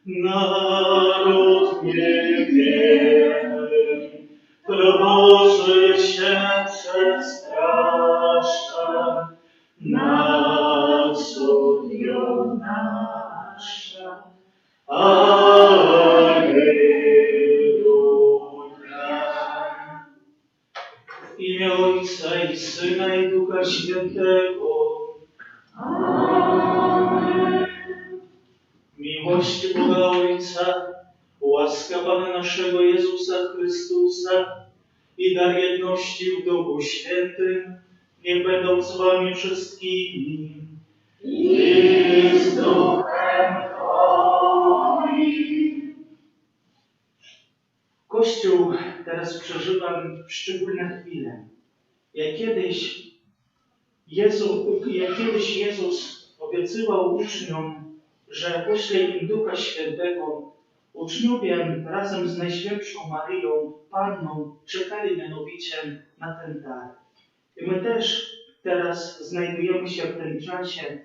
naród niewierny trwoży się przestrasza, na cudnią nasza. Alleluja. W imię Ojca i Syna i Ducha Świętego. Amen. Miłość Boga Ojca, łaska Pana naszego Jezusa Chrystusa i dar jedności w Duchu Świętym niech będą z wami wszystkimi. I z Duchem Twoim. Kościół teraz przeżywa szczególne chwile. Jak kiedyś Jezus obiecywał uczniom, że pośle im Ducha Świętego, uczniowie razem z Najświętszą Maryją, Panną, czekali mianowicie na ten dar. I my też teraz znajdujemy się w tym czasie,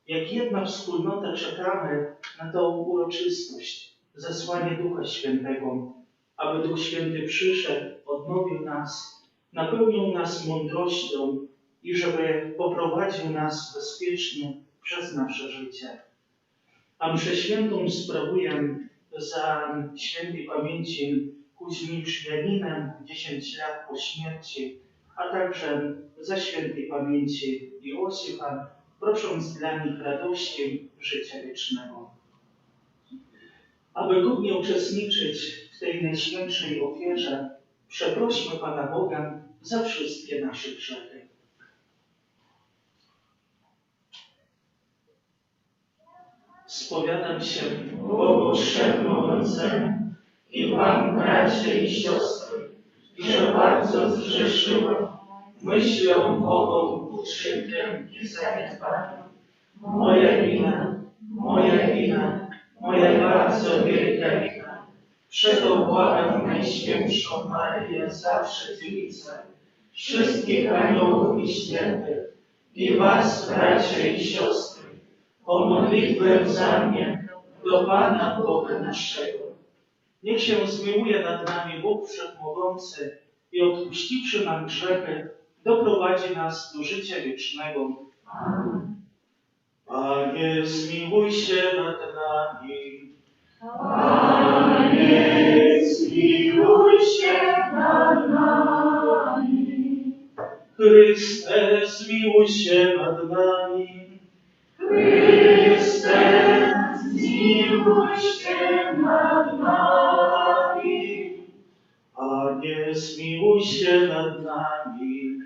jak jedna wspólnota czekamy na tą uroczystość, zesłanie Ducha Świętego, aby Duch Święty przyszedł, odnowił nas, napełnił nas mądrością i żeby poprowadził nas bezpiecznie przez nasze życie. A mszę świętą sprawuję za świętej pamięci Kuźmicz Janinem 10 lat po śmierci, a także za świętej pamięci Iosifa, prosząc dla nich radości życia wiecznego. Aby godnie uczestniczyć w tej najświętszej ofierze, przeprośmy Pana Boga za wszystkie nasze grzechy. Spowiadam się Bogu Wszechmogącemu i wam, bracia i siostry, że bardzo zgrzeszyłem myślą, mową, uczynkiem i zaniedbaniem. Moja wina, moja bardzo wielka wina. Przeto błagam Najświętszą Maryję, zawsze Dziewicę, wszystkich aniołów i świętych i was, bracia i siostry, o modlitwę za mnie do Pana Boga naszego. Niech się zmiłuje nad nami Bóg Wszechmogący i odpuściwszy nam grzechy, doprowadzi nas do życia wiecznego. Amen. Panie, zmiłuj się nad nami. Panie, zmiłuj się nad nami. Chryste, zmiłuj się nad nami. Chryste, zmiłuj się nad nami. Panie, zmiłuj się nad nami.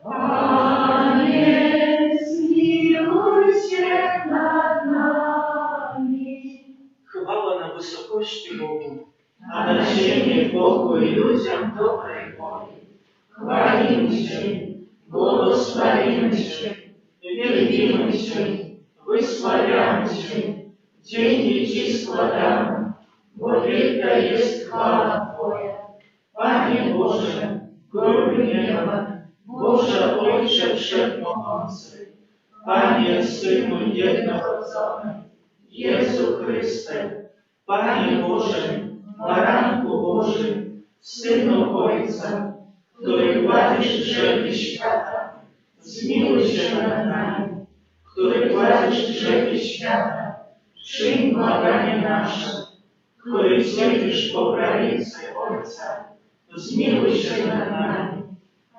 Panie, zmiłuj się nad nami. Chwała na wysokości Bogu, a na ziemi pokój ludziom dobrej woli. Chwalimy Cię, błogosławimy Cię, wielbimy Cię, wysławiamy Cię, dzięki Ci składamy, bo wielka jest chwała Twoja. Panie Boże, Królu nieba, Boże Ojcze Wszechmogący, Panie Synu Jednorodzony, Jezu Chryste, Panie Boże, Baranku Boży, Synu Ojca, który gładzisz grzechy świata, zmiłuj się nad nami, który gładzisz grzechy świata, przyjm błaganie nasze, który siedzisz po prawicy Ojca, zmiłuj się nad nami,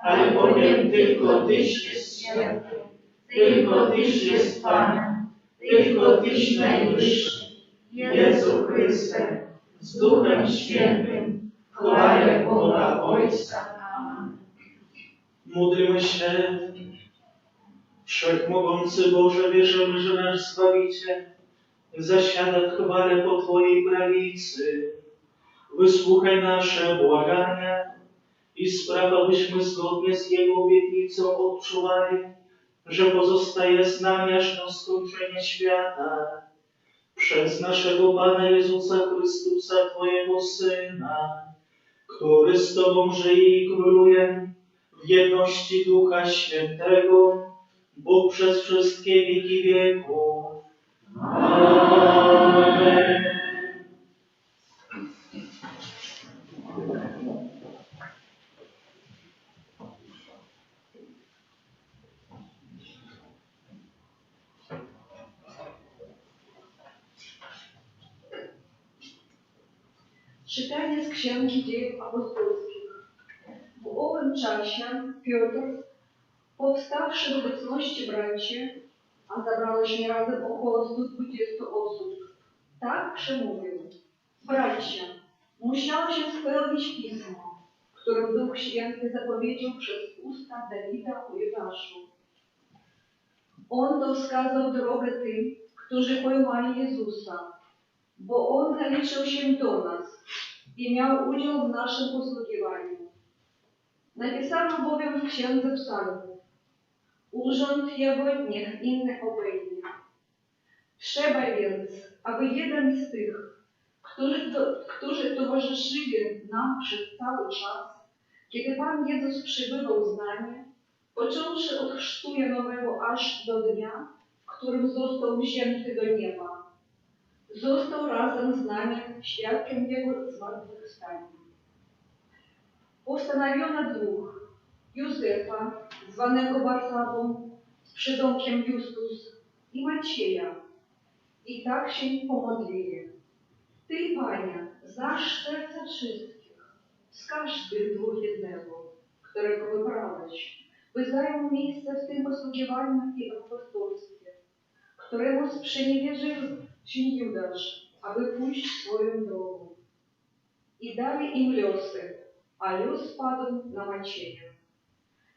ale powiem tylko Tyś jest święty, tylko Tyś jest Panem, tylko Tyś najwyższy, Jezu Chryste, z Duchem Świętym, w chwale Boga Ojca. Amen. Módlmy się. Wszechmogący Boże, wierzymy, że nasz Zbawiciel zasiada w chwale po Twojej prawicy. Wysłuchaj nasze błagania i spraw, abyśmy zgodnie z Jego obietnicą odczuwali, że pozostaje z nami aż do skończenia świata. Przez naszego Pana Jezusa Chrystusa, Twojego Syna, który z Tobą żyje i króluje w jedności Ducha Świętego, Bóg przez wszystkie wieki wieków. Amen. Czytanie z Księgi Dziejów Apostolskich. W owym czasie Piotr, powstawszy w obecności braci, a zabrało się razem około 120 osób, tak przemówił: bracia, musiało się spełnić pismo, którym Duch Święty zapowiedział przez usta Dawida o Judaszu. On to wskazał drogę tym, którzy pojmali Jezusa, bo On zaliczył się do nas i miał udział w naszym posługiwaniu. Napisano bowiem w Księdze Psalmów: urząd Jego niech inny obejmie. Trzeba więc, aby jeden z tych, którzy towarzyszyli nam przez cały czas, kiedy Pan Jezus przybywał z nami, począwszy od chrztu Janowego aż do dnia, w którym został wzięty do nieba, został razem z nami świadkiem Jego zmartwychwstania. Postanowiono dwóch: Józefa, zwanego Barsabą, z przydomkiem Justus, i Macieja. I tak się pomodlili: Ty, Panie, znasz serca wszystkich, wskaż tych dwóch jednego, którego wybrałeś, by zajął miejsce w tym posługiwaniu i apostolstwie, któremu sprzeniewierzył się Judasz, aby pójść swoją drogą. I dali im losy, a los padł na Macieja.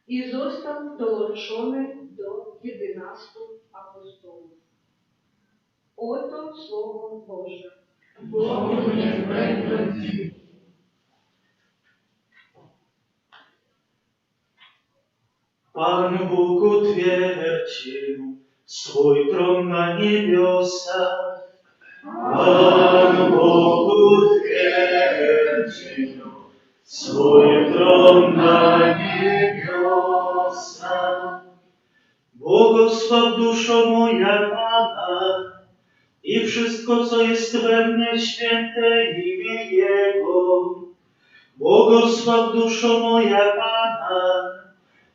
I został dołączony do 11 apostołów. Oto Słowo Boże. Bogu niech będą dzięki. Pan Bóg utwierdził swój tron na niebiosach. Pan Bóg utwierdził swój tron na niebiosach. Błogosław duszo moja Pana i wszystko, co jest we mnie, święte imię Jego. Błogosław duszo moja Pana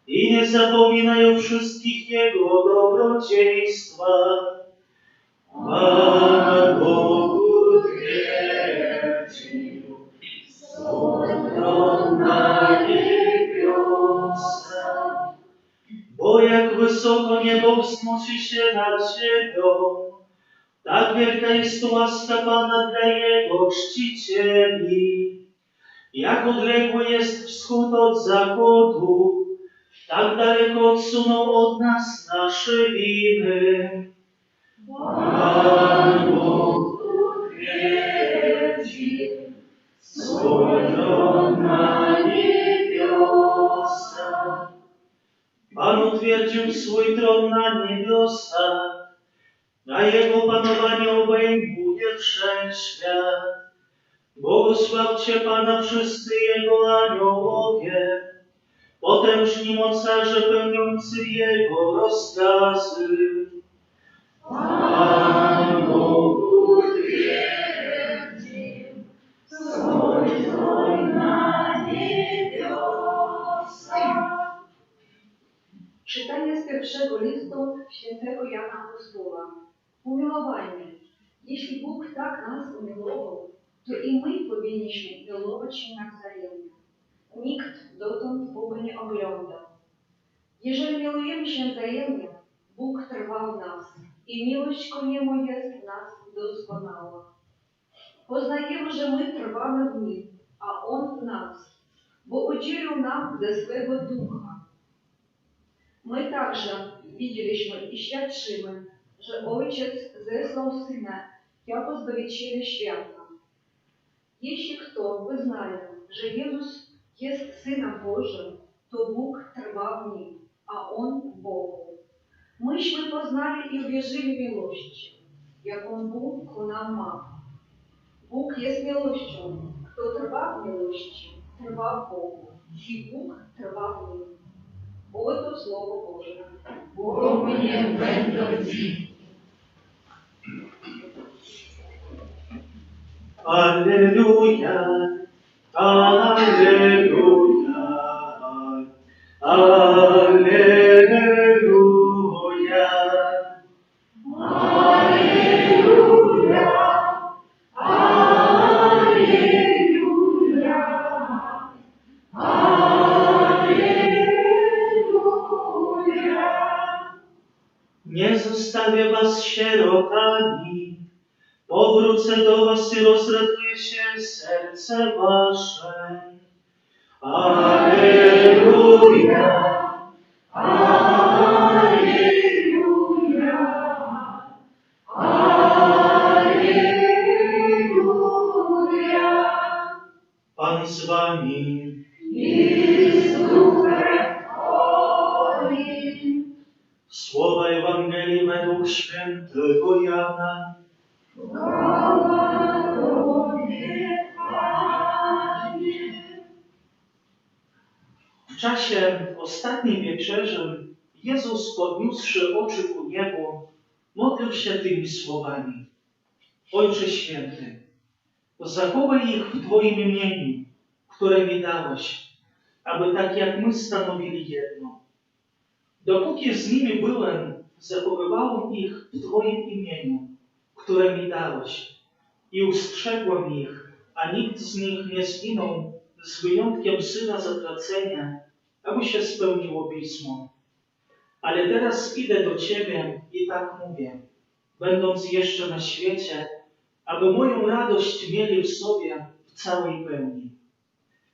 i nie zapominaj o wszystkich Jego dobrodziejstwach. Pan Bóg utwierdził swój tron na niebiosach. Bo jak wysoko niebo wznosi się nad ziemią, tak wielka jest łaska Pana dla Jego czcicieli. Jak odległy jest wschód od zachodu, tak daleko odsunął od nas nasze winy. Pan Bóg utwierdził swój tron na niebiosach. Pan utwierdził swój tron na niebiosach, a Jego panowanie obejmuje wszechświat. Błogosławcie Pana wszyscy Jego aniołowie, potężni mocarze pełniący Jego rozkazy. Pan Bóg utwierdził swój tron na niebiosach. Czytanie z pierwszego listu świętego Jana Apostoła. Umiłowani, jeśli Bóg tak nas umiłował, to i my powinniśmy miłować się nawzajem. Nikt dotąd Boga nie oglądał. Jeżeli milujemy się wzajemnie, Bóg trwa w nas i miłość ku Niemu jest w nas doskonała. Poznajemy, że my trwamy w Nim, a On w nas, bo udzielił nam ze swego Ducha. My także widzieliśmy i świadczymy, że Ojciec zesłał Syna jako Zbawiciela świata. Jeśli kto wyznaje, że Jezus jest Synem Bożym, to Bóg trwa w Nim, a On w Bogu. Myśmy poznali i uwierzyli w miłość, jaką Bóg ku nam ma. Bóg jest miłością. Kto trwa w miłości, trwa w Bogu i Bóg trwa w Nim. Oto Słowo Boże. Bogu niech będą dzięki. Alleluja, alleluja, alleluja. Alleluja, alleluja. sierotami. Powrócę do was i rozraduje się serce wasze. Alleluja! Pan z wami. Słowa Ewangelii według świętego Jana. W czasie ostatniej wieczerzy Jezus, podniósłszy oczy ku niebu, modlił się tymi słowami: Ojcze Święty, zachowaj ich w Twoim imieniu, które mi dałeś, aby tak jak my stanowili jedno. Dopóki z nimi byłem, zachowywałem ich w Twoim imieniu, które mi dałeś, i ustrzegłem ich, a nikt z nich nie zginął, z wyjątkiem syna zatracenia, aby się spełniło Pismo. Ale teraz idę do Ciebie i tak mówię, będąc jeszcze na świecie, aby moją radość mieli w sobie w całej pełni.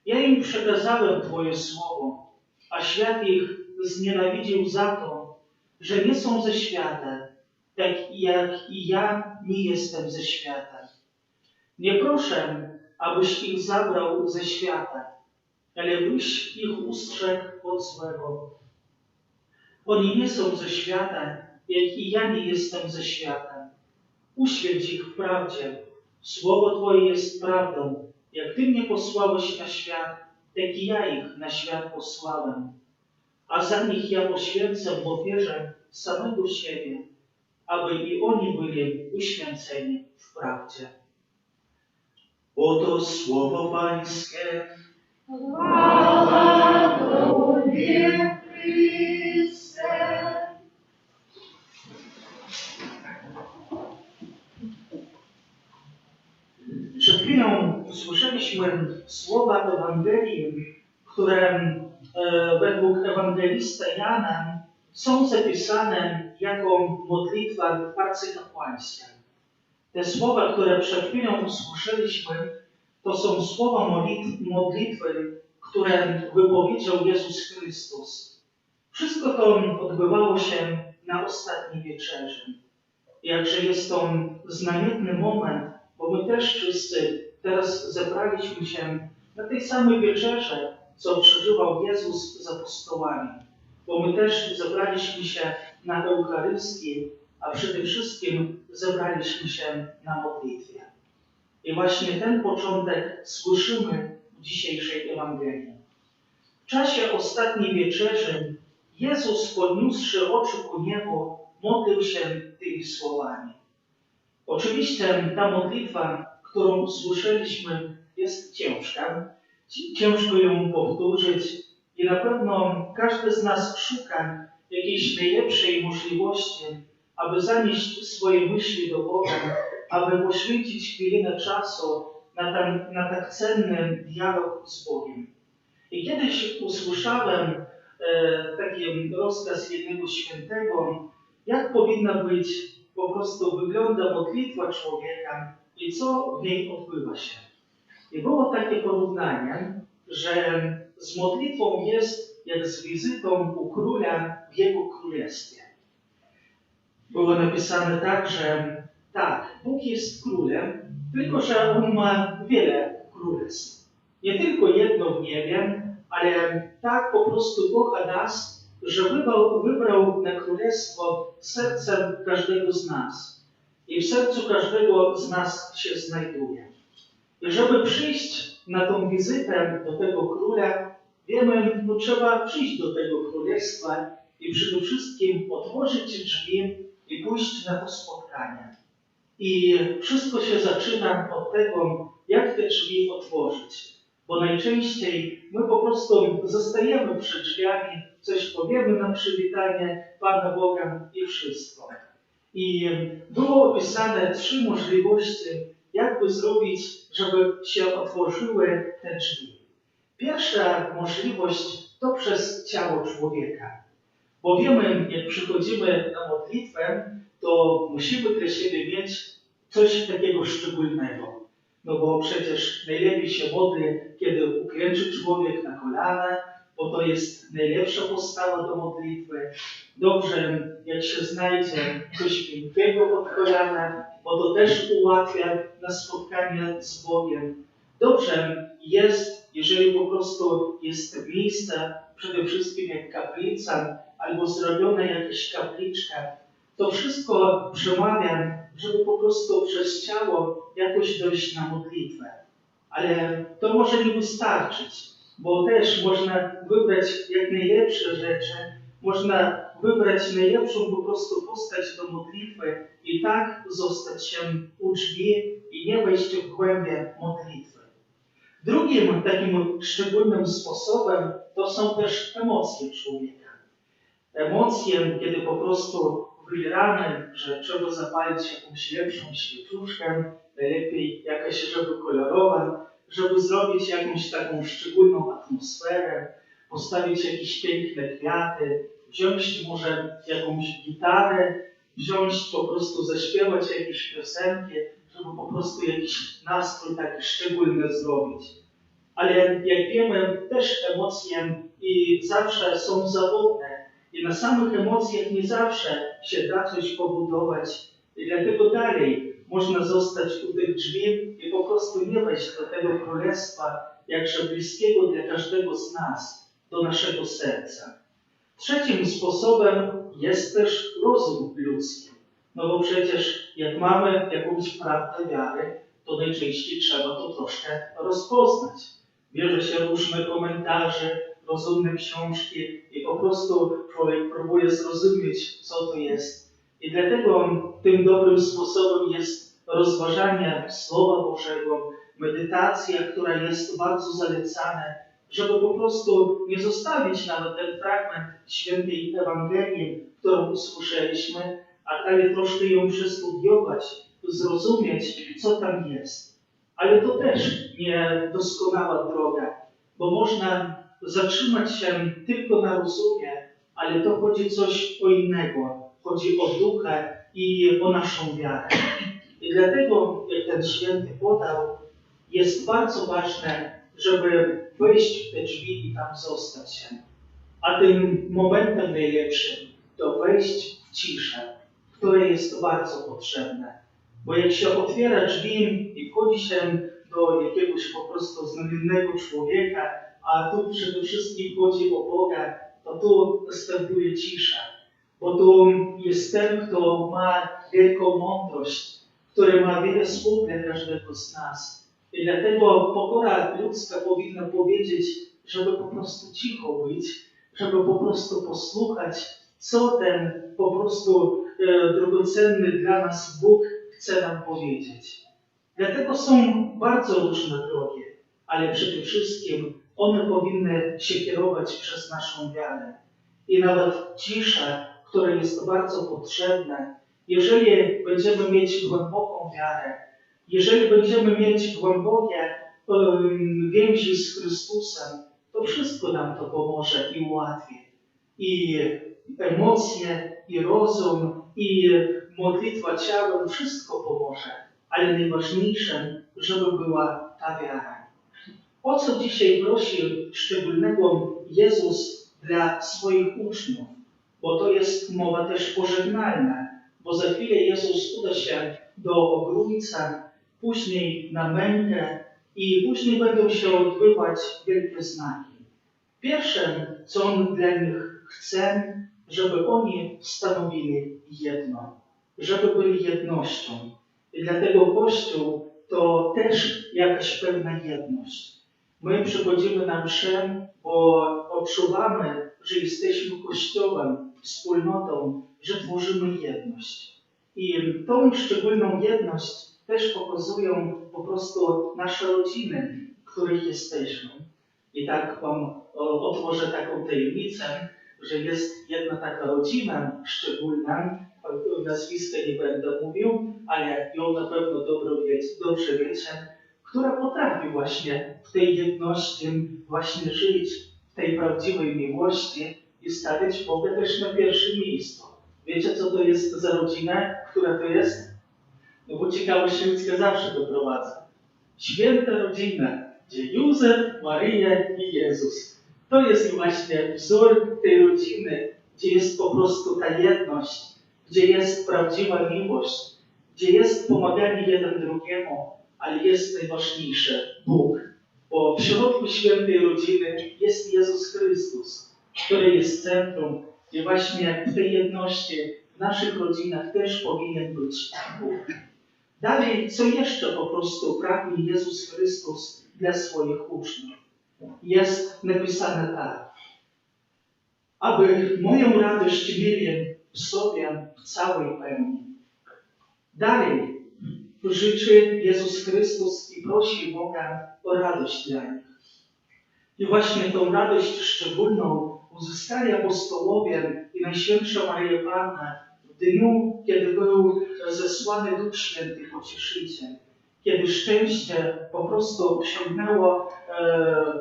Ja im przekazałem Twoje słowo, a świat ich znienawidził za to, że nie są ze świata, tak jak i ja nie jestem ze świata. Nie proszę, abyś ich zabrał ze świata, ale byś ich ustrzegł od złego. Oni nie są ze świata, jak i ja nie jestem ze świata. Uświęć ich w prawdzie. Słowo Twoje jest prawdą. Jak Ty mnie posłałeś na świat, tak i ja ich na świat posłałem. A za nich ja poświęcę w ofierze samego siebie, aby i oni byli uświęceni w prawdzie. Oto słowo Pańskie. Chwała Tobie, Chryste. Przed chwilą usłyszeliśmy słowa Ewangelii, które według ewangelista Jana są zapisane jako modlitwa arcykapłańska. Te słowa, które przed chwilą usłyszeliśmy, to są słowa modlitwy, które wypowiedział Jezus Chrystus. Wszystko to odbywało się na ostatniej wieczerzy. Jakże jest to znamienny moment, bo my też wszyscy teraz zebraliśmy się na tej samej wieczerze, co przeżywał Jezus z apostołami. Bo my też zebraliśmy się na Eucharystii, a przede wszystkim zebraliśmy się na modlitwie. I właśnie ten początek słyszymy w dzisiejszej Ewangelii. W czasie ostatniej wieczerzy Jezus, podniósłszy oczy ku niebu, modlił się tymi słowami. Oczywiście ta modlitwa, którą usłyszeliśmy, jest ciężka. Ciężko ją powtórzyć i na pewno każdy z nas szuka jakiejś najlepszej możliwości, aby zanieść swoje myśli do Boga, aby poświęcić chwilę czasu na tak cenny dialog z Bogiem. I kiedyś usłyszałem taki rozkaz jednego świętego, jak powinna być, po prostu wygląda modlitwa człowieka i co w niej odbywa się. I było takie porównanie, że z modlitwą jest jak z wizytą u króla w jego królestwie. Było napisane tak, że tak, Bóg jest królem, tylko że On ma wiele królestw. Nie tylko jedno w niebie, ale tak po prostu kocha nas, że wybrał na królestwo sercem każdego z nas. I w sercu każdego z nas się znajduje. I żeby przyjść na tą wizytę do tego króla, wiemy, trzeba przyjść do tego królestwa i przede wszystkim otworzyć drzwi i pójść na to spotkanie. I wszystko się zaczyna od tego, jak te drzwi otworzyć. Bo najczęściej my po prostu zostajemy przed drzwiami, coś powiemy na przywitanie Pana Boga i wszystko. I było opisane 3 możliwości, jakby zrobić, żeby się otworzyły te drzwi. Pierwsza możliwość to przez ciało człowieka. Bo wiemy, jak przychodzimy na modlitwę, to musimy dla siebie mieć coś takiego szczególnego. No bo przecież najlepiej się modli, kiedy uklęczy człowiek na kolana, bo to jest najlepsza postawa do modlitwy. Dobrze, jak się znajdzie coś miękkiego pod kolana, bo to też ułatwia na spotkanie z Bogiem. Dobrze jest, jeżeli po prostu jest miejsce, przede wszystkim jak kaplica, albo zrobiona jakaś kapliczka. To wszystko przemawiam, żeby po prostu przez ciało jakoś dojść na modlitwę. Ale to może nie wystarczyć, bo też można wybrać jak najlepsze rzeczy, można wybrać najlepszą po prostu postać do modlitwy i tak zostać się u drzwi i nie wejść w głębie modlitwy. Drugim takim szczególnym sposobem to są też emocje człowieka. Emocje, kiedy po prostu wybieramy, że trzeba zapalić jakąś lepszą świeczuszkę, najlepiej jakaś, żeby kolorowa, żeby zrobić jakąś taką szczególną atmosferę, postawić jakieś piękne kwiaty, wziąć może jakąś gitarę, wziąć po prostu zaśpiewać jakieś piosenki, żeby po prostu jakiś nastrój taki szczególny zrobić. Ale jak wiemy, też emocje i zawsze są zawodne i na samych emocjach nie zawsze się da coś pobudować i dlatego dalej można zostać u tych drzwi i po prostu nie wejść do tego królestwa, jakże bliskiego dla każdego z nas, do naszego serca. Trzecim sposobem jest też rozum ludzki. No bo przecież jak mamy jakąś prawdę wiary, to najczęściej trzeba to troszkę rozpoznać. Bierze się różne komentarze, rozumne książki i po prostu człowiek próbuje zrozumieć, co to jest. I dlatego tym dobrym sposobem jest rozważanie Słowa Bożego, medytacja, która jest bardzo zalecana, żeby po prostu nie zostawić nawet ten fragment świętej Ewangelii, którą usłyszeliśmy, a dalej troszkę ją przestudiować, zrozumieć, co tam jest. Ale to też nie doskonała droga, bo można zatrzymać się tylko na rozumie, ale to chodzi coś o innego. Chodzi o ducha i o naszą wiarę. I dlatego, jak ten święty podał, jest bardzo ważne, żeby wejść w te drzwi i tam zostać się. A tym momentem najlepszym to wejść w ciszę, które jest bardzo potrzebne. Bo jak się otwiera drzwi i wchodzi się do jakiegoś po prostu znamiennego człowieka, a tu przede wszystkim chodzi o Boga, to tu następuje cisza. Bo tu jest ten, kto ma wielką mądrość, który ma wiele słów dla każdego z nas. I dlatego pokora ludzka powinna powiedzieć, żeby po prostu cicho być, żeby po prostu posłuchać, co ten po prostu drogocenny dla nas Bóg chce nam powiedzieć. Dlatego są bardzo różne drogi, ale przede wszystkim one powinny się kierować przez naszą wiarę. I nawet cisza, która jest bardzo potrzebna, jeżeli będziemy mieć głęboką wiarę, jeżeli będziemy mieć głębokie więzi z Chrystusem, to wszystko nam to pomoże i ułatwi. I emocje, i rozum, i modlitwa ciałem, wszystko pomoże. Ale najważniejsze, żeby była ta wiara. O co dzisiaj prosi szczególnego Jezus dla swoich uczniów? Bo to jest mowa też pożegnalna, bo za chwilę Jezus uda się do Ogrójca, później na mękę i później będą się odbywać wielkie znaki. Pierwsze, co On dla nich chce, żeby oni stanowili jedno, żeby byli jednością. I dlatego Kościół to też jakaś pewna jedność. My przychodzimy na mszę, bo odczuwamy, że jesteśmy Kościołem, wspólnotą, że tworzymy jedność. I tą szczególną jedność też pokazują po prostu nasze rodziny, w których jesteśmy. I tak Wam otworzę taką tajemnicę, że jest jedna taka rodzina szczególna, nazwiska nie będę mówił, ale ją na pewno dobrze wiecie, która potrafi właśnie w tej jedności właśnie żyć, w tej prawdziwej miłości i stawiać Boga też na pierwszym miejscu. Wiecie, co to jest za rodzina? Która to jest? No bo ciekawość ludzka zawsze doprowadza. Święta rodzina, gdzie Józef, Maryja i Jezus. To jest właśnie wzór tej rodziny, gdzie jest po prostu ta jedność, gdzie jest prawdziwa miłość, gdzie jest pomaganie jeden drugiemu, ale jest najważniejsze Bóg. Bo w środku świętej rodziny jest Jezus Chrystus, który jest centrum, gdzie właśnie w tej jedności w naszych rodzinach też powinien być Bóg. Dalej, co jeszcze po prostu pragnie Jezus Chrystus dla swoich uczniów? Jest napisane tak. Aby moją radość mieli w sobie w całej pełni. Dalej, życzy Jezus Chrystus i prosi Boga o radość dla nich. I właśnie tą radość szczególną uzyskali apostołowie i Najświętsza Maryja Panna w dniu, kiedy był zesłany Duch Święty Pocieszyciel, kiedy szczęście po prostu osiągnęło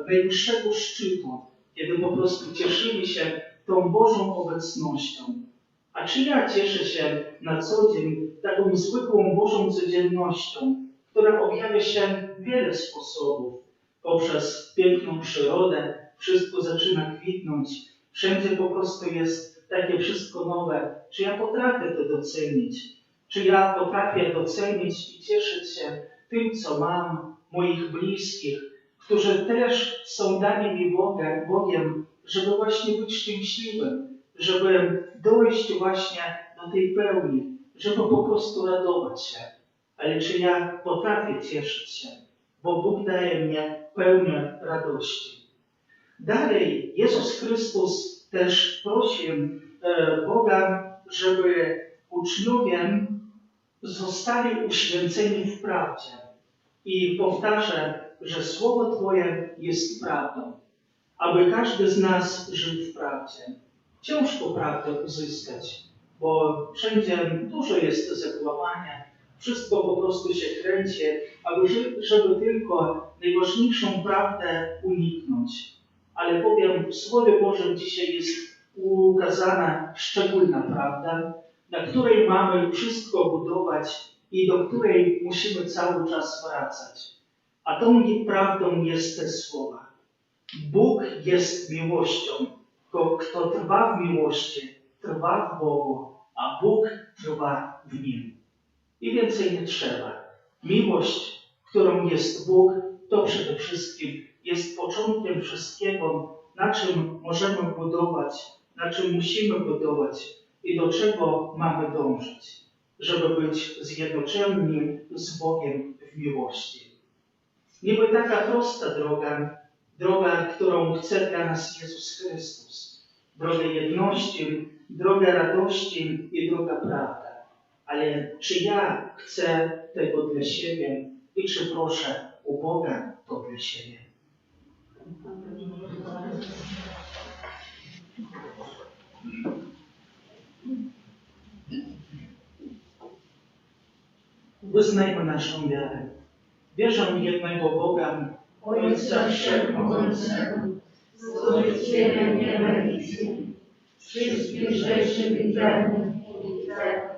najwyższego szczytu, kiedy po prostu cieszyli się tą Bożą obecnością. A czy ja cieszę się na co dzień taką zwykłą Bożą codziennością, która objawia się w wiele sposobów. Poprzez piękną przyrodę wszystko zaczyna kwitnąć, wszędzie po prostu jest takie wszystko nowe. Czy ja potrafię to docenić? Czy ja potrafię docenić i cieszyć się tym, co mam, moich bliskich, którzy też są dani mi Bogiem, żeby właśnie być szczęśliwym, żeby dojść właśnie do tej pełni, żeby po prostu radować się. Ale czy ja potrafię cieszyć się? Bo Bóg daje mnie pełnię radości. Dalej, Jezus Chrystus też prosi Boga, żeby uczniowie zostali uświęceni w prawdzie. I powtarza, że Słowo Twoje jest prawdą. Aby każdy z nas żył w prawdzie. Ciężko prawdę uzyskać, bo wszędzie dużo jest zakłamania, wszystko po prostu się kręci, żeby tylko najważniejszą prawdę uniknąć. Ale powiem, w Słowie Bożym dzisiaj jest ukazana szczególna prawda, na której mamy wszystko budować i do której musimy cały czas wracać. A tą prawdą jest te słowa. Bóg jest miłością. Kto trwa w miłości, trwa w Bogu, a Bóg trwa w Nim. I więcej nie trzeba. Miłość, którą jest Bóg, to przede wszystkim jest początkiem wszystkiego, na czym możemy budować, na czym musimy budować i do czego mamy dążyć, żeby być zjednoczeni z Bogiem w miłości. Niby taka prosta droga, którą chce dla nas Jezus Chrystus. Droga jedności, droga radości i droga prawda. Ale czy ja chcę tego dla siebie i czy proszę u Boga to dla siebie? Wyznajmy naszą wiarę. Wierzę w jednego Boga, Ojca Wszechmogącego, Stworzyciela nieba i ziemi, wszystkich rzeczy widzialnych i niewidzialnych,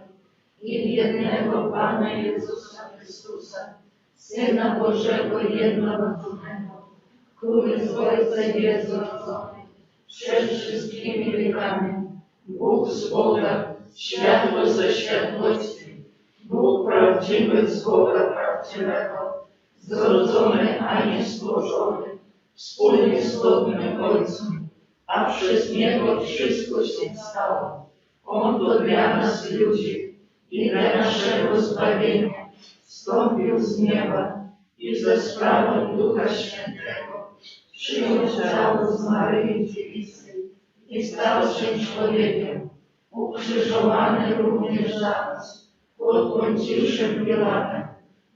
i w jednego Pana Jezusa Chrystusa, Syna Bożego jednorodzonego, który z Ojca jest zrodzony, przed wszystkimi wiekami, Bóg z Boga, światło ze światłości, Bóg prawdziwy z Boga prawdziwego, zrodzony, a nie stworzony, wspólnistotny Ojcu, a przez Niego wszystko się stało. On to dla nas ludzi i dla naszego zbawienia wstąpił z nieba i ze sprawą Ducha Świętego przyjął ciało z Maryi Dziewicy i stał się człowiekiem, ukrzyżowany również za nas pod Poncjuszem Piłatem.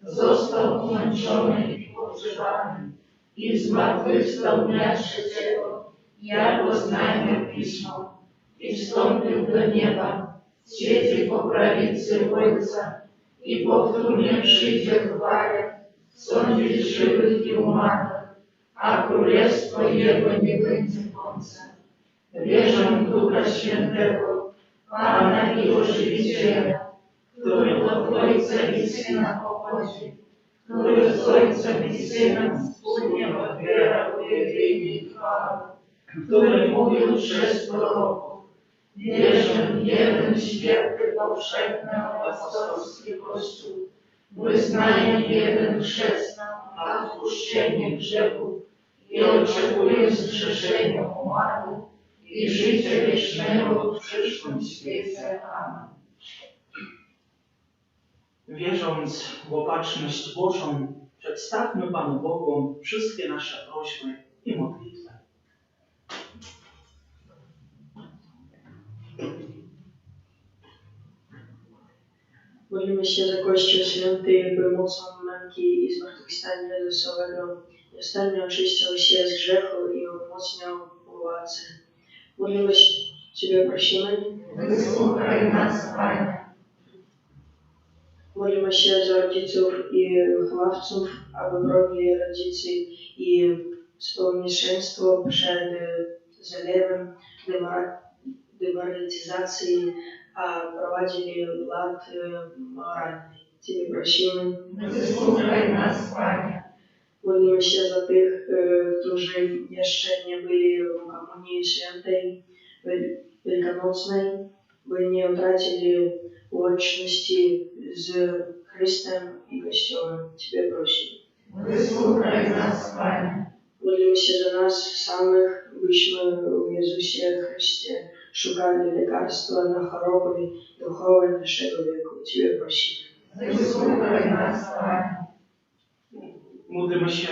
Został umęczony i pogrzebany i zmartwychwstał dnia trzeciego, jak oznajmił Pismo, i wstąpił do nieba, siedzi po prawicy Ojca i powtórnie przyjdzie w chwale sądzić żywych i umarłych, a królestwo Jego nie będzie końca. Wierzę w Ducha Świętego, Pana i Ożywiciela, który od Ojca i Syna pochodzi, który z Ojcem i Synem wspólnie odbiera uwielbienie i chwałę, który mówił przez proroków: wierzę w jeden święty, powszechny, apostolski Kościół, wyznaję jeden chrzest na odpuszczenie grzechów i oczekuję zgrzeszenia umarłych i życia wiecznego w przyszłym świecie. Amen. Wierząc w opatrzność Bożą, przedstawmy Panu Bogu wszystkie nasze prośby i modlitwy. Modlimy się za Kościół Święty, by mocą męki i zmartwychwstania Jezusowego nieustannie oczyścił się z grzechu i umocniał władcę. Modlimy się, Ciebie prosimy. Wysłuchaj nas, Panie. Modlimy się za rodziców i wychowawców, aby bronili rodzicy i społeczeństwo przed zalewem demoralizacji, a prowadzili ład moralny. Ciebie prosimy. Wysłuchaj nas, Panie. Modlimy się za tych, którzy jeszcze nie byli w Komunii Świętej Wielkanocnej, by nie utracili łączności z Chrystusem i Kościołem. Ciebie prosimy. Wysłuchaj nas, Panie. Modlimy się za nas samych, byśmy w Jezusie Chryście szukali lekarstwa na choroby duchowe naszego wieku. Ciebie prosimy. Wysłuchaj nas, Panie. Módlmy się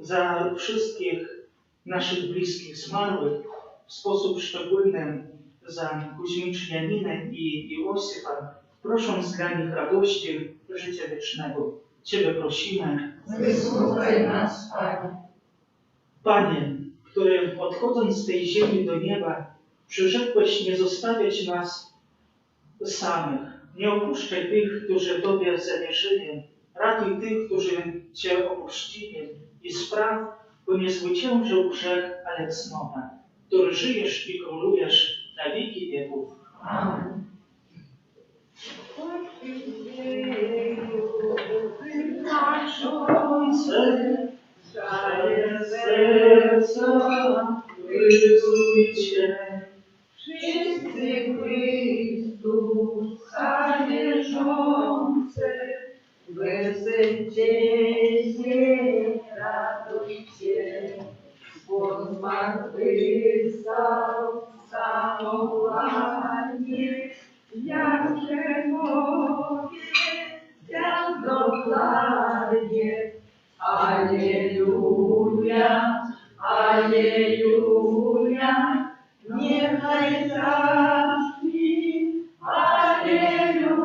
za wszystkich naszych bliskich zmarłych, w sposób szczególny za Kuzmicz Janinę i Iosifę, prosząc dla nich radości życia wiecznego. Ciebie prosimy. Wysłuchaj nas, Panie. Panie, który odchodząc z tej ziemi do nieba, przyrzekłeś nie zostawiać nas samych. Nie opuszczaj tych, którzy Tobie zawierzyli. Ratuj tych, którzy Cię opuścili i spraw, by nie zwyciężył grzech, ale cnota, który żyjesz i królujesz na wieki wieków. Amen. Daję serca, wyzujcie. Wszyscy Chrystusa wierzący, weselcie się, radujcie, bo zmartwychwstał samowanie, jakże powiedział dokładnie. Alleluja, alleluja, niechaj zabrzmi, alleluja.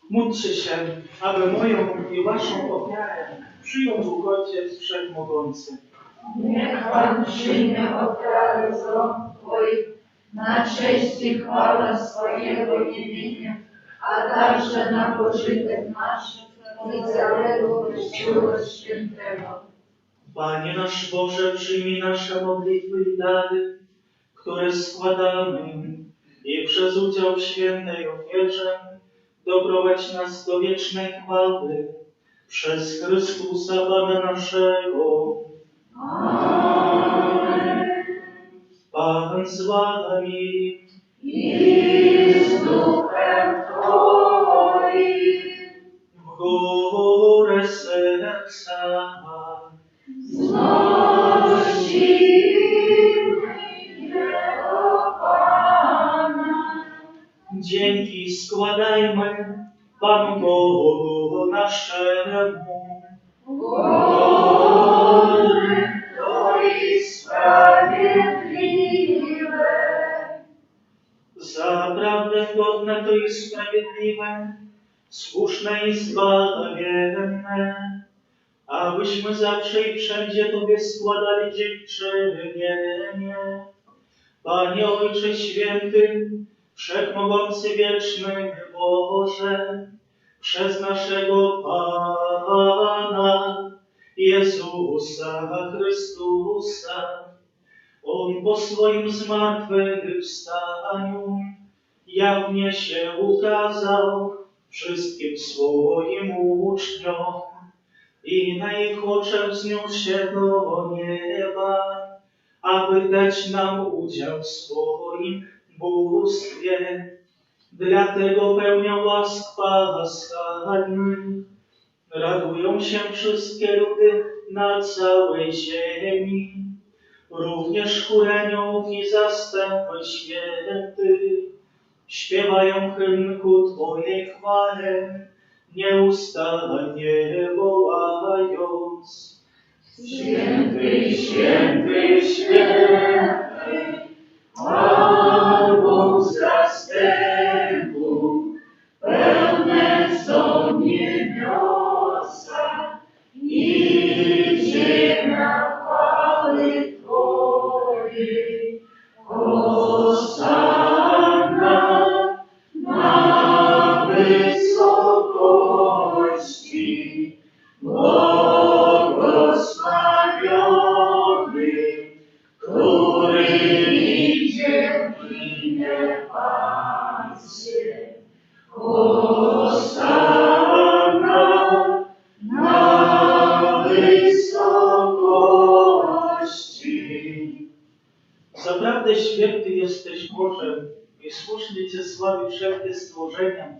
Módlcie się, aby moją i waszą ofiarę przyjął Bóg Ojciec Wszechmogący. Niech Pan przyjmie ofiarę z rąk Twoich na cześć i chwałę swojego imienia, a także na pożytek nasz i całego Kościoła Świętego. Panie nasz Boże, przyjmij nasze modlitwy i dary, które składamy i przez udział w świętej ofierze doprowadź nas do wiecznej chwały przez Chrystusa Pana naszego. Amen. Pan z wami. I z duchem Twoim W górę serca. znosimy je do Pana. Dzięki składajmy Panu Bogu naszemu. Godne to i sprawiedliwe. Zaprawdę godne to i sprawiedliwe, słuszne i zbawienne, abyśmy zawsze i wszędzie Tobie składali dziękczynienie. Panie Ojcze Święty, Wszechmogący Wieczny Boże, przez naszego Pana Jezusa Chrystusa, On po swoim zmartwychwstaniu jawnie się ukazał wszystkim swoim uczniom i na ich oczach wzniósł się do nieba, aby dać nam udział w swoim bóstwie. Dlatego pełnią łask paschalnych radują się wszystkie ludy na całej ziemi, również chór aniołów i zastępy świętych śpiewają hymn ku Twojej chwale, nieustannie wołając. Święty, święty, święty, Pan Bóg zastępów, pełne są niebiosa i ziemia chwały Twojej. Hosanna na wysokości, błogosławiony, który idzie w imię Pańskie. Hosanna na wysokości. Zaprawdę święty jesteś Bożem i słusznie Cię sławi wszelkie stworzenia,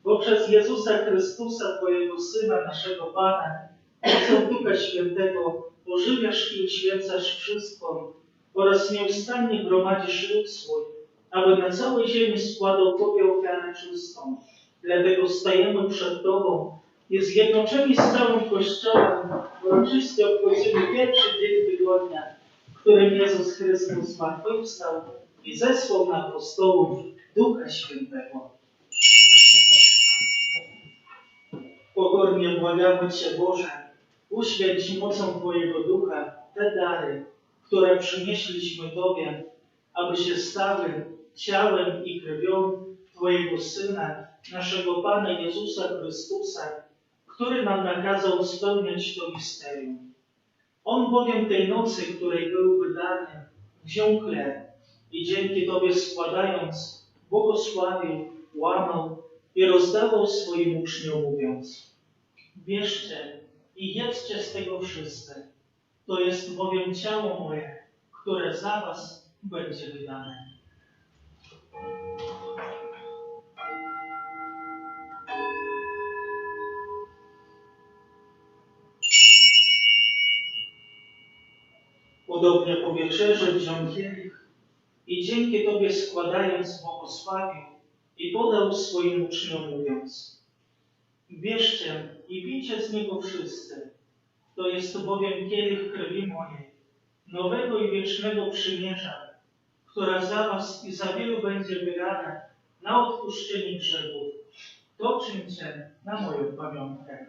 bo przez Jezusa Chrystusa, Twojego Syna, naszego Pana, mocą Ducha Świętego ożywiasz i uświęcasz wszystko oraz nieustannie gromadzisz lud swój, aby na całej ziemi składał Tobie ofiarę czystą. Dlatego stajemy przed Tobą i zjednoczeni z całym Kościołem uroczyście obchodzimy pierwszy dzień tygodnia, w którym Jezus Chrystus zmartwychwstał i zesłał na apostołów Ducha Świętego. Pokornie błagamy Cię, Boże, uświęć mocą Twojego Ducha te dary, które przynieśliśmy Tobie, aby się stały ciałem i krwią Twojego Syna, naszego Pana Jezusa Chrystusa, który nam nakazał spełniać to misterium. On bowiem tej nocy, której był wydany, wziął chleb i dzięki Tobie składając, błogosławił, łamał i rozdawał swoim uczniom, mówiąc: bierzcie i jedzcie z tego wszyscy. To jest bowiem ciało moje, które za was będzie wydane. Podobnie po wieczerzy wziął kielich i dzięki Tobie składając, błogosławił i podał swoim uczniom, mówiąc: bierzcie i pijcie z niego wszyscy. To jest bowiem kielich krwi mojej, nowego i wiecznego przymierza, która za was i za wielu będzie wylana na odpuszczenie grzechów. To czyńcie na moją pamiątkę.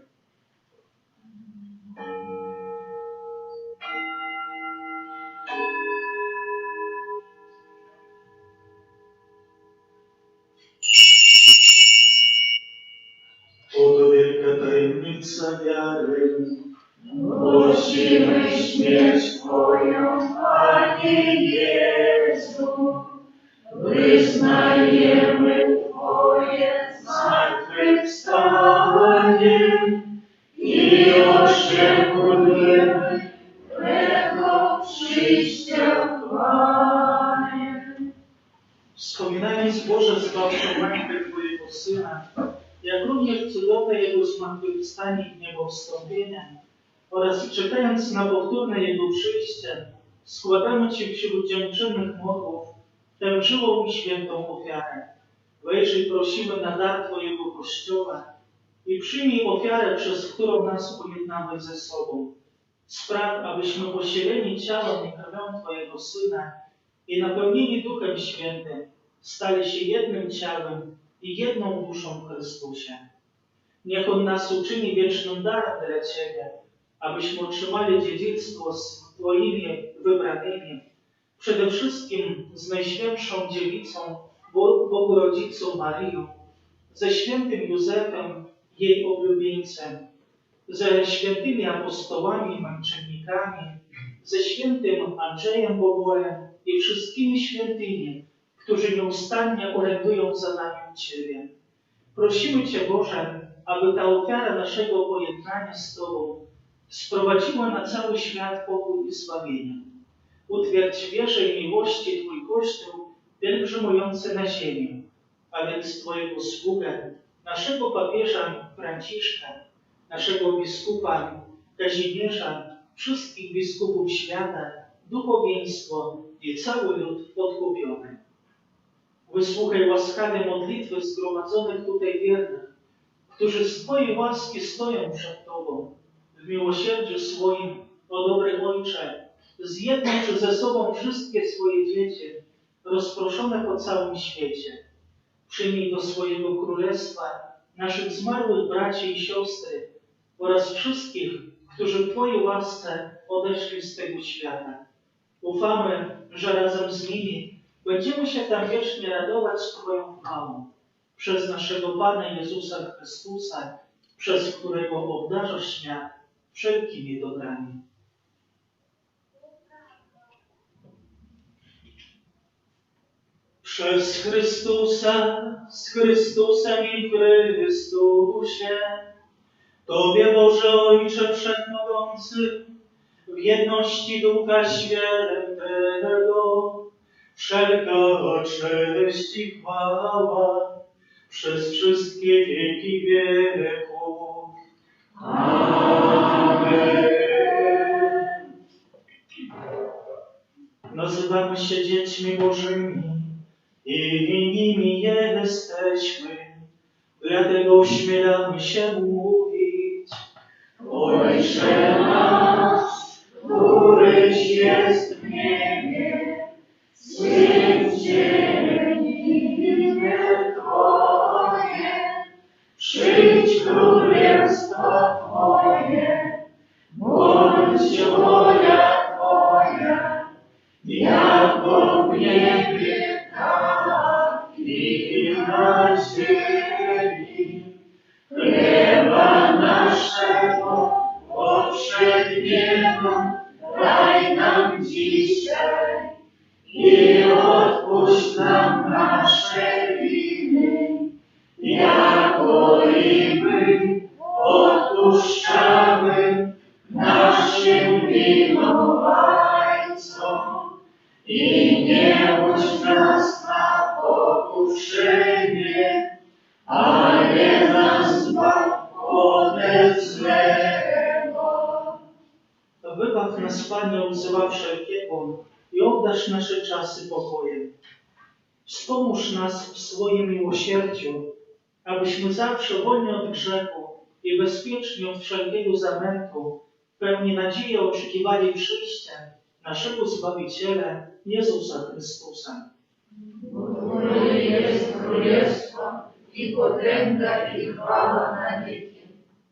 Oto wielka tajemnica wiary. Głosimy śmierć Twoją, Panie Jezu, wyznajemy Twoje zmartwychwstanie i oczekujemy Twego przyjścia, Panie. Wspominając Boże zbawczą rękę Twojego Syna, jak również cudowne Jego zmartwychwstanie i niebowstąpienie, oraz czekając na powtórne Jego przyjście, składamy Ci wśród dziękczynnych modłów tę żywą i świętą ofiarę. Wejrzyj, prosimy, na dar Twojego Kościoła i przyjmij ofiarę, przez którą nas pojednałeś ze sobą. Spraw, abyśmy posieleni ciałem i krwią Twojego Syna i napełnieni Duchem Świętym stali się jednym ciałem i jedną duszą w Chrystusie. Niech On nas uczyni wiecznym darem dla Ciebie, abyśmy otrzymali dziedzictwo z Twoimi wybranymi, przede wszystkim z Najświętszą Dziewicą, Bogu Rodzicą Maryją, ze świętym Józefem, jej oblubieńcem, ze świętymi apostołami i męczennikami, ze świętym Andrzejem Bobołem i wszystkimi świętymi, którzy nieustannie orędują za nami u Ciebie. Prosimy Cię, Boże, aby ta ofiara naszego pojednania z Tobą sprowadziła na cały świat pokój i zbawienie. Utwierdź w wierze i miłości Twój Kościół pielgrzymujący na ziemię, a więc Twojego sługę, naszego papieża Franciszka, naszego biskupa Kazimierza, wszystkich biskupów świata, duchowieństwo i cały lud odkupiony. Wysłuchaj łaskawie modlitwy zgromadzonych tutaj wiernych, którzy z Twojej łaski stoją przed Tobą. W miłosierdziu swoim, o dobry Ojcze, zjednocz ze sobą wszystkie swoje dzieci, rozproszone po całym świecie. Przyjmij do swojego królestwa naszych zmarłych braci i siostry oraz wszystkich, którzy w Twojej łasce odeszli z tego świata. Ufamy, że razem z nimi będziemy się tam wiecznie radować Twoją chwałą. Przez naszego Pana Jezusa Chrystusa, przez którego obdarzasz świat wszelkimi dobrami. Przez Chrystusa, z Chrystusem i w Chrystusie, Tobie, Boże Ojcze Wszechmogący, w jedności Ducha Świętego, wszelka cześć i chwała przez wszystkie wieki wieków. Amen. Nazywamy się dziećmi Bożymi i nimi jesteśmy, dlatego ośmielamy się mówić: Ojcze nasz, któryś jest w niebie, święć się imię Twoje, przyjdź królestwo Twoje, bądź wola Twoja, jako w niebie, tak i na ziemi. Chleba naszego powszedniego daj nam dzisiaj i odpuść nam nasze winy, jako i my odpuszczamy naszym winowajcom. I nie łudź nas na pokuszenie, ale nas zbaw ode złego. Wybaw nas, Panie, od zła wszelkiego i obdarz nasze czasy pokojem. Wspomóż nas w swoim miłosierdziu, abyśmy zawsze wolni od grzechu i bezpieczni od wszelkiego zamętu, pełni nadziei oczekiwali przyjścia naszego Zbawiciela, Jezusa Chrystusa. Twoje jest królestwo i potęga i chwała na wieki.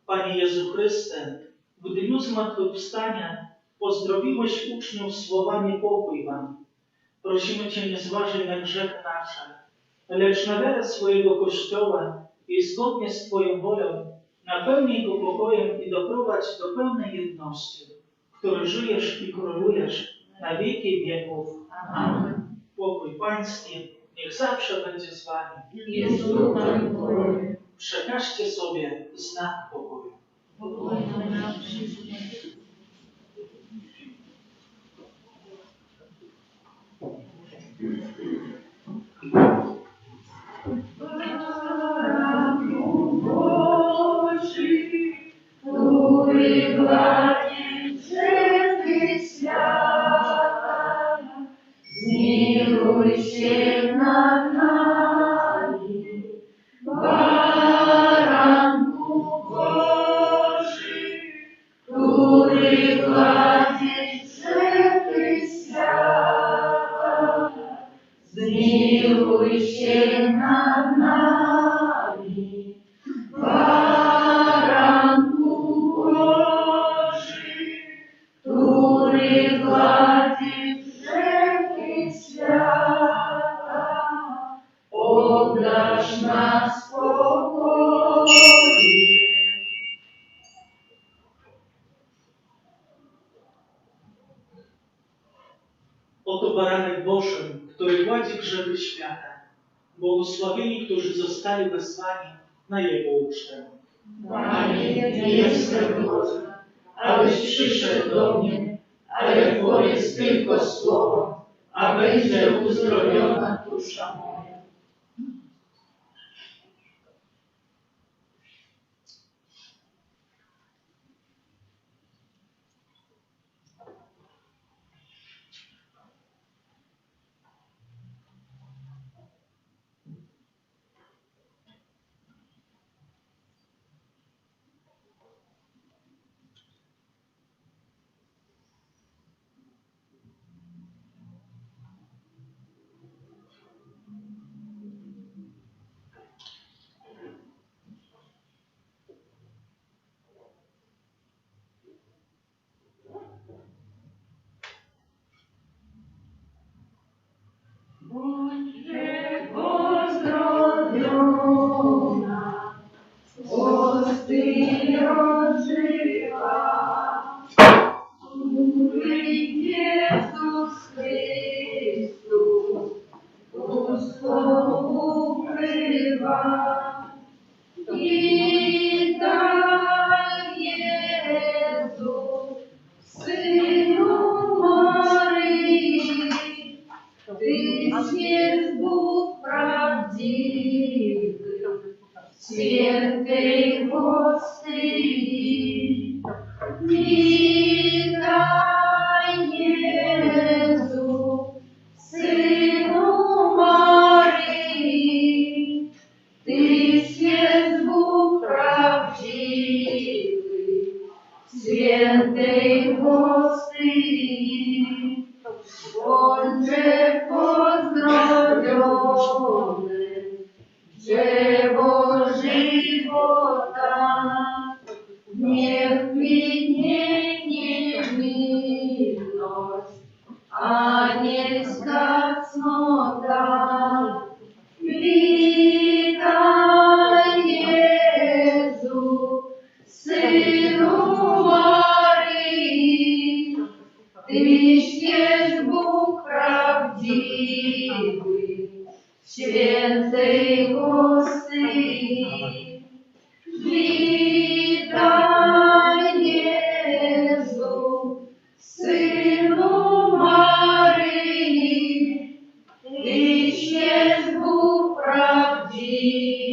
Panie Jezu Chryste, w dniu zmartwychwstania pozdrowiłeś uczniów słowami: pokój wam. Prosimy Cię, nie zważaj na grzech nasze, lecz na wiarę swojego Kościoła i zgodnie z Twoją wolą napełnij go pokojem i doprowadź do pełnej jedności, w której żyjesz i królujesz na wieki wieków. Amen. Pokój Pański niech zawsze będzie z Wami. Jest duchem Twoim. Przekażcie sobie znak pokoju. Pokój nam wszystkim. Który gładzi grzechy świata, zmiłuj się nad nami. Baranku Boży, który odprowadzi grzechy świata. Błogosławieni, którzy zostali wezwani na Jego ucztę. Panie, nie jestem godna, abyś przyszedł do mnie, ale powiedz tylko słowo, a będzie uzdrowiona dusza moja. Bądźże pozdrowiona, Ty odżywa, który Jezus Chrystus bóstwo ukrywa. Witaj, Jezu, Synu Maryi, Tyś jest Bóg prawdziwy, świętej Hostyi. Witaj, Jezu, Synu Maryi, Tyś jest Bóg prawdziwy, świętej Hostyi. Bądźże pozdrowiony, drzewo żywota, niech kwitnie niewinność, anielska cnota. Witaj, Jezu, Synu Maryi, Tyś jest Bóg prawdziwy, świętej Hostyi. Witaj, Jezu, Synu Maryi, Tyś jest Bóg prawdziwy,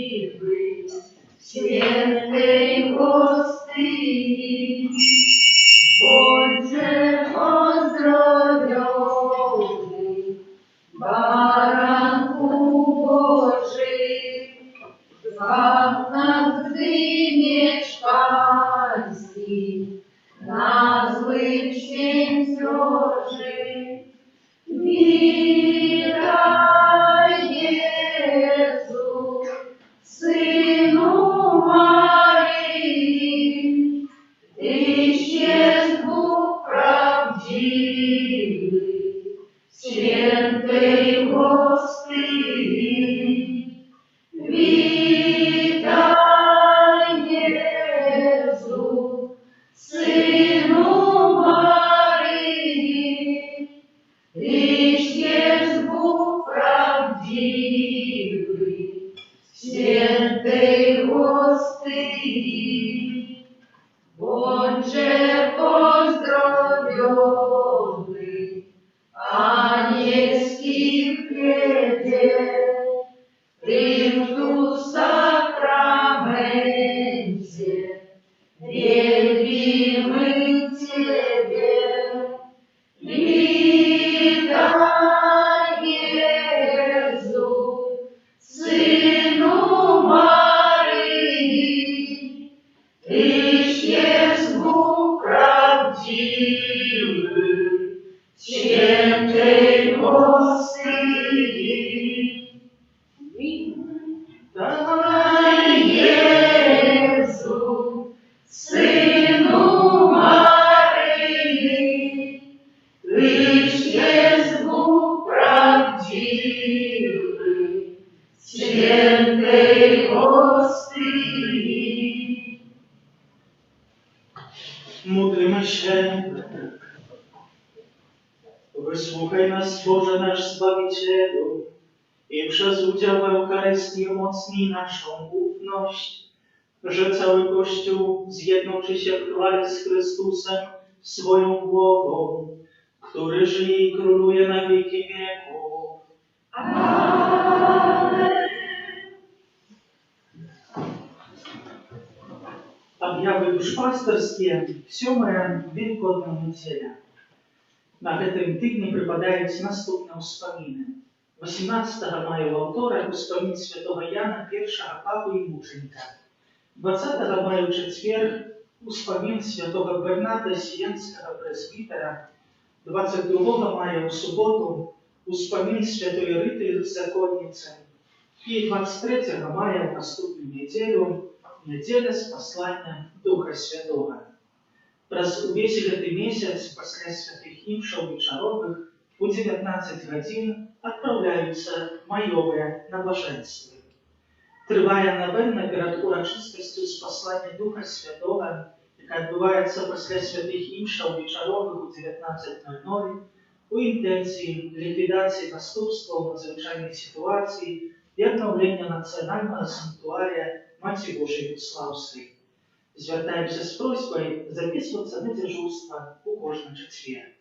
świętej Hostyi. Bądźże pozdrowiony, Baranku Boży, zbaw nas, gdy miecz Pański na złych święt zdroży. Witaj, Jezu, Synu Maryi, Tyś jest Bóg prawdziwy, świętej Hostyi. Witaj, Jezu, Synu Maryi, Tyś jest Bóg prawdziwy, świętej Hostyi. Bądźże pozdrowiony, anielski chwiecie, Tym tu w sakramencie wielbimy Ciebie. Witaj, Jezu, Synu Maryi, Tyś jest Bóg prawdziwy, świętej Hostyi. Witaj, Jezu, Synu Maryi, Tyś jest Bóg prawdziwy, świętej Hostyi. Módlmy się. Wysłuchaj nas, Boże nasz Zbawicielu, i przez udział w Eucharystii umocnij naszą ufność, że cały Kościół zjednoczy się w chwale z Chrystusem, swoją głową, który żyje i króluje na wieki wieków. Amen. Objawy duszpasterskie w 7. Wielkодną niedzielę. Na tym tygodniu przypadając następne uspominy. 18 maja u autora uspomин świętego Jana, pierwszego papy i mucznika. 20 maja w четверг uspomин świętego Bernarda Sienskiego presbitera. 22 maja w sobotę uspomин świętej Ryty zakonnicy. I 23 maja w następną niedzielę z posłaniem Ducha Świętego. Przez увесь этот месяц после святых имшаў вечаровых у 19 годин отправляются майовые набоженства. Трывая новенна перед урочистостью спаслания Духа Святого, яка відбувається після святих імшаў вечаровых у 19:00, у інтенції ліквідації наступстваў надзвичайних ситуацій і обновлення національного санктуарія Маті Божої Будславської. Звертаемся с просьбой записываться на дежурство у кожного четверга.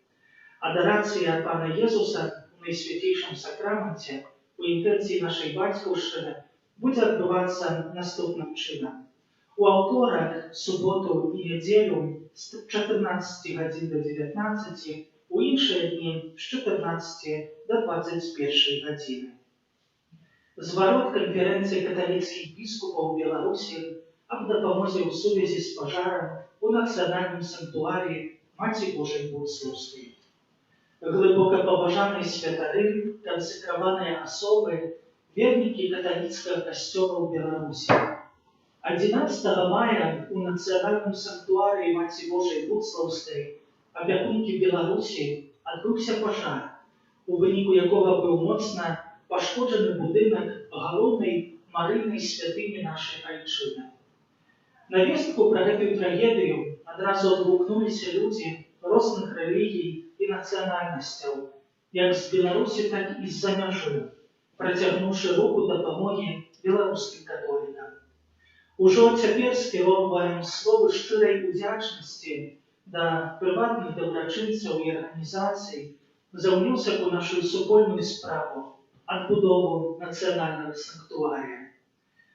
Адорация Пана Иисуса в Наисвятейшем Сакраменте у интенции нашей батьківщини будет отбываться наступным чином. У автора субботу и неделю с 14 годин до 19, у іншие дни с 14 до 21 годины. Зворот конференции католических біскупів Беларуси об допомозі у сувязі з пожаром у національному санктуарі Маті Божої Будславської. Глибоко побажані святари, консекровані особи, верники католицького костела в Беларуси. 11 мая у національному санктуарі Маті Божої Будславської, опікунки Білорусі, відбувся пожар, у виніку якого був моцно пошкоджений будинок головної Марійної святині нашої Айчини. На вестку про эту трагедию одразу отгукнулись люди разных религий и национальностей, как с Беларуси, так и из-за межи, протягнувши руку допомоги белорусским католикам. Уже теперь скеровываем слово щирой удячности до приватных доброчинцев и организаций за внесок у нашу супольную справу отбудову национального санктуария.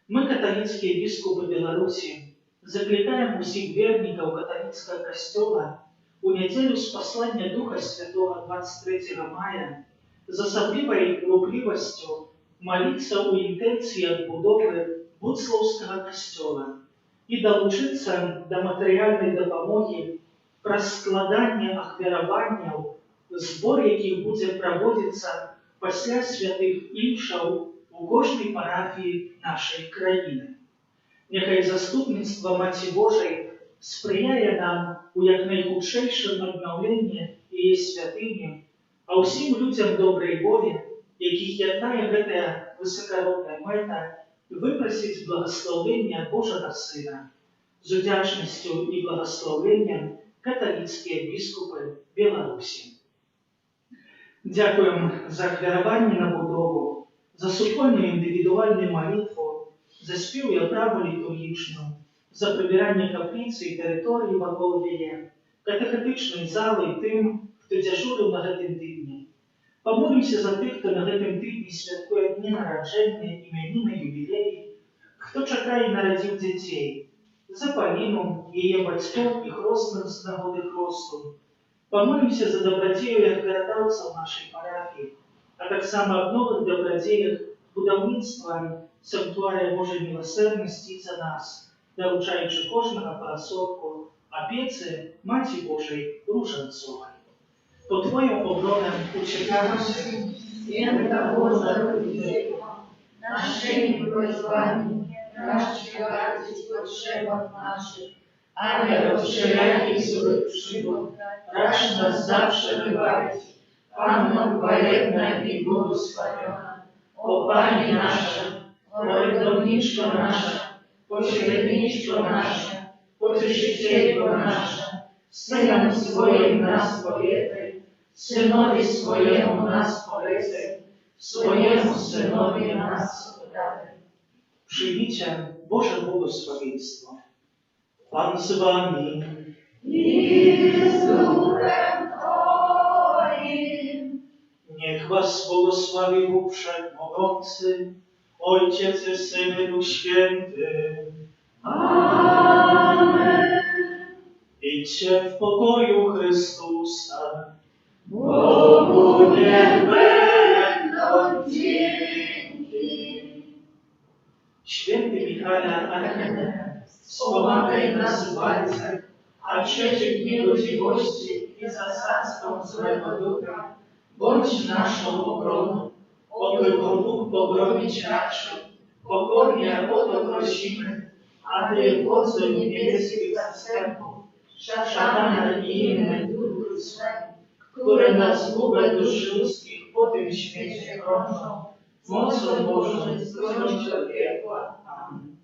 Мы, католические бискупы Беларуси, закликаем усіх верников католицкого костела у неделю с послания Духа Святого 23 мая з особливой рухливостью молиться у интенции отбудовы Будславского костела и долучиться до материальной допомоги про складання ахвяравання, збор яких буде проводиться після святих імшаў у кожній парафії нашої країни. Нехай заступництво Маті Божої сприяє нам у якнайхутчайшому обновленні її святині, а усім людям доброї волі, яких єднає гэтая високородна мета, випросить благословення Божого Сина з удячністю і благословенням католицькі біскупи Білорусі. Дякуємо за ахвяравання на будову, за супольну індивідуальну молитву, за спів і оправу літургічну, за прибирання каплиці і території вокруг її, катехетичної зали і тим, хто дежурив на гэтым тижні. Помолимся за тих, хто на гэтым тижні святкує дні народження, іменини, юбілеї, хто чекає і народив дітей, за Поліну, її батьків і хресних з нагоди хресту. Помолимся за добродею і отгородавців нашої парафії, а так само об нових добродеях будівництва санктуария Божої милосердності за нас, доручаючи кожного по особку опеці Маті Божої Руженцової. По Твоїм обронам учекаємося, Свята Божа Руджева, нашими просьбами, розчигайтесь в поtrzebach naszych, ale rozszerzajcie swoich przygód, racz nas zawsze wybawić. Panno chwalebna i błogosławiona, o Pani nasza, orędowniczko nasza, pośredniczko nasza, pocieszycielko nasza, Synem swoim nas powiedzaj, Synowi swojemu nas polecaj, swojemu Synowi nas oddaj. Przyjmijcie Boże błogosławieństwo. Pan z wami. I z duchem Twoim. Niech was błogosławi Bóg Wszechmogący, Ojciec i Syn i Duch Święty. Amen. Idźcie w pokoju Chrystusa. Bogu niech będą dzięki. Święty Michale Archanioł, Wspomagaj nas w walce, a przeciw niegodziwości i zasadzkom złego ducha bądź naszą obroną. Oby go Bóg pogromić raczył. Pokornie o to prosimy, a Ty, wodzu niebieskich zastępów, szatana i innych duchów złych, które na zgubę dusz ludzkich po tym świecie krążą, mocą Bożą zgroźć do piekła. Amen.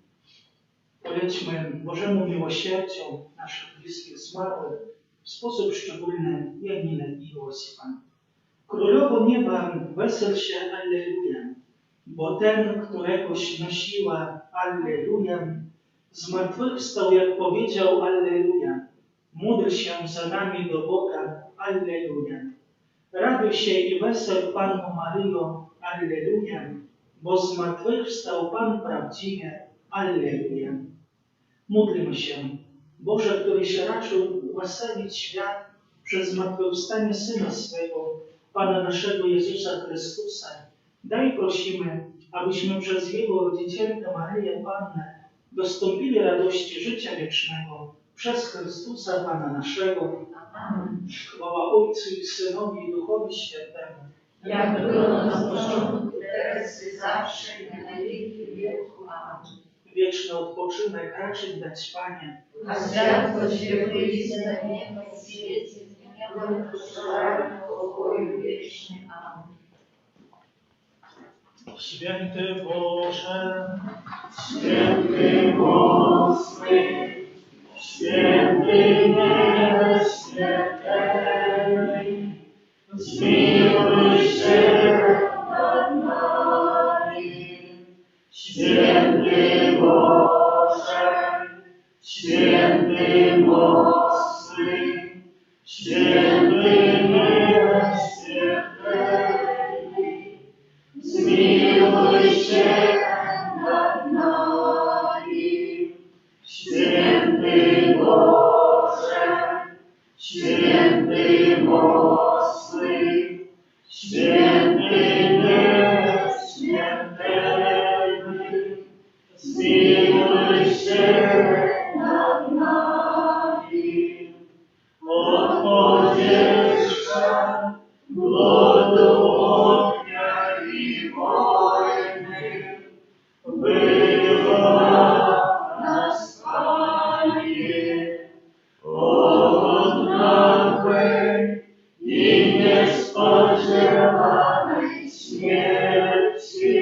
Polećmy Bożemu miłosierdziu naszych bliskich zmarłych, w sposób szczególny Janinę i Józefa. Królowo nieba, wesel się, Alleluja, bo ten, któregoś nosiła, Alleluja, zmartwychwstał, jak powiedział, Alleluja. Módl się za nami do Boga, Alleluja. Raduj się i wesel Panno Maryjo, Alleluja, bo zmartwychwstał Pan prawdziwie, Alleluja. Módlmy się. Boże, któryś raczył uweselić świat przez zmartwychwstanie Syna swego, Pana naszego Jezusa Chrystusa, daj prosimy, abyśmy przez Jego Rodzicielkę Maryję Pannę dostąpili radości życia wiecznego przez Chrystusa Pana naszego. Amen. Chwała Ojcu i Synowi i Duchowi Świętemu. Jak było na początku, teraz i zawsze i na wieki wieku. Amen. Wieczny odpoczynek raczyć dać Panie. A światło światły i nieba i świecie, niebem poszczególnym pokoju wiecznie. Amen. Święty Boże, Święty mocny, święty nieśmiertelny, zmiłuj się nad nami. Święty Boże, święty mocny, święty nieśmiertelny, zmiłuj się nad nami. Święty Boże, święty mocny, święty nieśmiertelny, zmiłuj się nad nami. Odpowiedzieszcza głodu, ognia i wojny, wyzwala nas, Panie, od nagłej i niespodziewanej śmierci.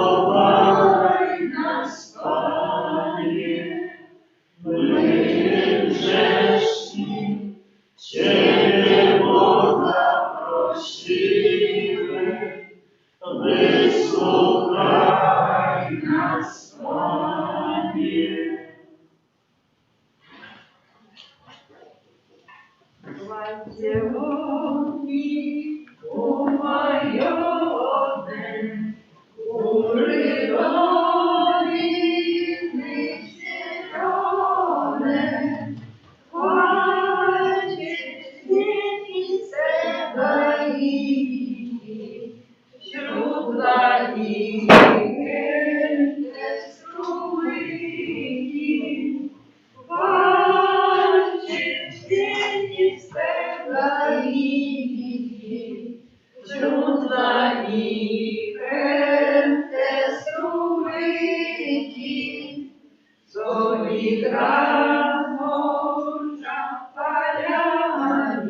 Zachowaj nas, Panie, my grzeszni, Ciebie Boga prosimy. Wysłuchaj nas, Panie. Łańcuchowi umajowany, urywowi wycielone, chwalcie świetlicę Baiki, wśród Baiki